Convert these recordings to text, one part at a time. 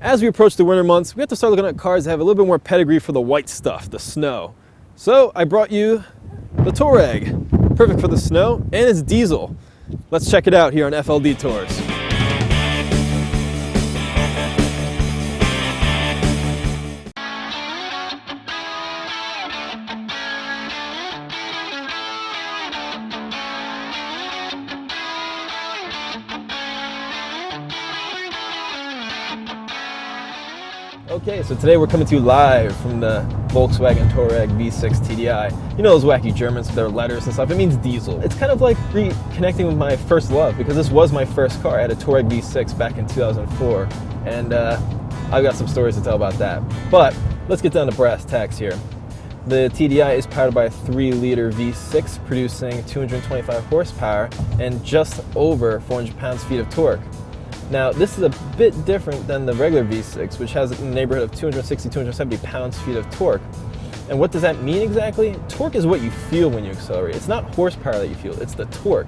As we approach the winter months, we have to start looking at cars that have a little bit more pedigree for the white stuff, the snow. So I brought you the Touareg, perfect for the snow, and it's diesel. Let's check it out here on FLDetours. Okay, so today we're coming to you live from the Volkswagen Touareg V6 TDI. You know those wacky Germans with their letters and stuff, it means diesel. It's kind of like reconnecting with my first love, because this was my first car. I had a Touareg V6 back in 2004, and I've got some stories to tell about that. But let's get down to brass tacks here. The TDI is powered by a 3-liter V6 producing 225 horsepower and just over 400 pounds-feet of torque. Now, this is a bit different than the regular V6, which has in the neighborhood of 260, 270 pounds-feet of torque. And what does that mean exactly? Torque is what you feel when you accelerate. It's not horsepower that you feel, it's the torque.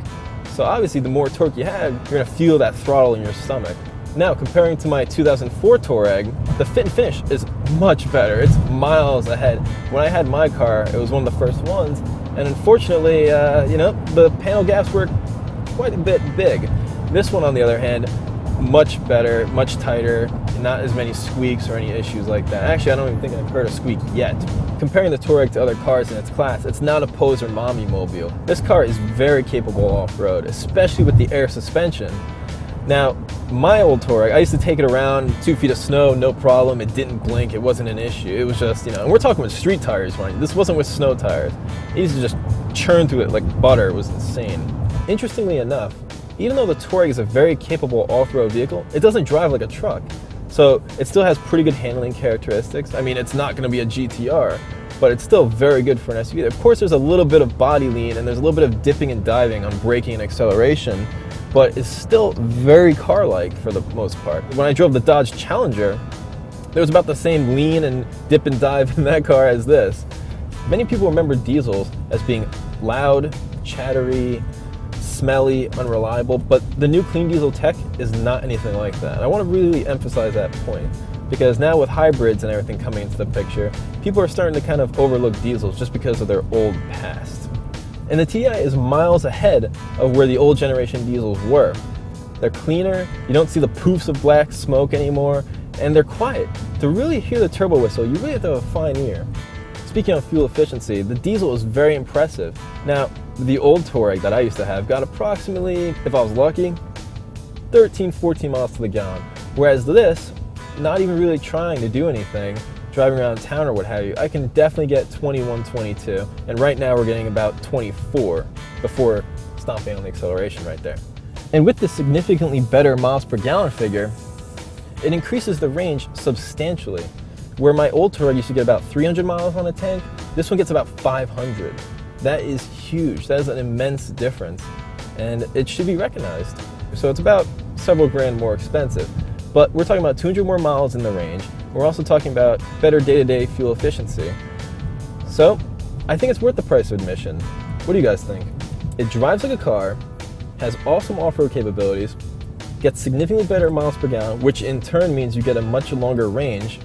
So obviously, the more torque you have, you're gonna feel that throttle in your stomach. Now, comparing to my 2004 Touareg, the fit and finish is much better. It's miles ahead. When I had my car, it was one of the first ones, and unfortunately, the panel gaps were quite a bit big. This one, on the other hand, much better, much tighter, not as many squeaks or any issues like that. Actually, I don't even think I've heard a squeak yet. Comparing the Touareg to other cars in its class, it's not a poser mommy mobile. This car is very capable off-road, especially with the air suspension. Now, my old Touareg, I used to take it around 2 feet of snow, no problem. It didn't blink, it wasn't an issue. It was just, and we're talking with street tires, right? This wasn't with snow tires. It used to just churn through it like butter. It was insane. Interestingly enough, even though the Touareg is a very capable off-road vehicle, it doesn't drive like a truck. So it still has pretty good handling characteristics. I mean, it's not going to be a GTR, but it's still very good for an SUV. Of course, there's a little bit of body lean and there's a little bit of dipping and diving on braking and acceleration, but it's still very car-like for the most part. When I drove the Dodge Challenger, there was about the same lean and dip and dive in that car as this. Many people remember diesels as being loud, chattery, smelly, unreliable, but the new clean diesel tech is not anything like that. I want to really emphasize that point, because now with hybrids and everything coming into the picture, people are starting to kind of overlook diesels just because of their old past. And the TDI is miles ahead of where the old generation diesels were. They're cleaner, you don't see the poofs of black smoke anymore, and they're quiet. To really hear the turbo whistle, you really have to have a fine ear. Speaking of fuel efficiency, the diesel is very impressive. Now, the old Touareg that I used to have got approximately, if I was lucky, 13, 14 miles to the gallon. Whereas this, not even really trying to do anything, driving around town or what have you, I can definitely get 21, 22. And right now we're getting about 24 before stomping on the acceleration right there. And with the significantly better miles per gallon figure, it increases the range substantially. Where my old Touareg used to get about 300 miles on a tank, this one gets about 500. That is huge. That is an immense difference, and it should be recognized. So it's about several grand more expensive, but we're talking about 200 more miles in the range. We're also talking about better day-to-day fuel efficiency. So I think it's worth the price of admission. What do you guys think? It drives like a car, has awesome off-road capabilities, gets significantly better miles per gallon, which in turn means you get a much longer range.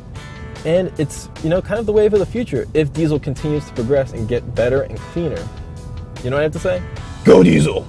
And it's, kind of the wave of the future if diesel continues to progress and get better and cleaner. You know what I have to say? Go diesel!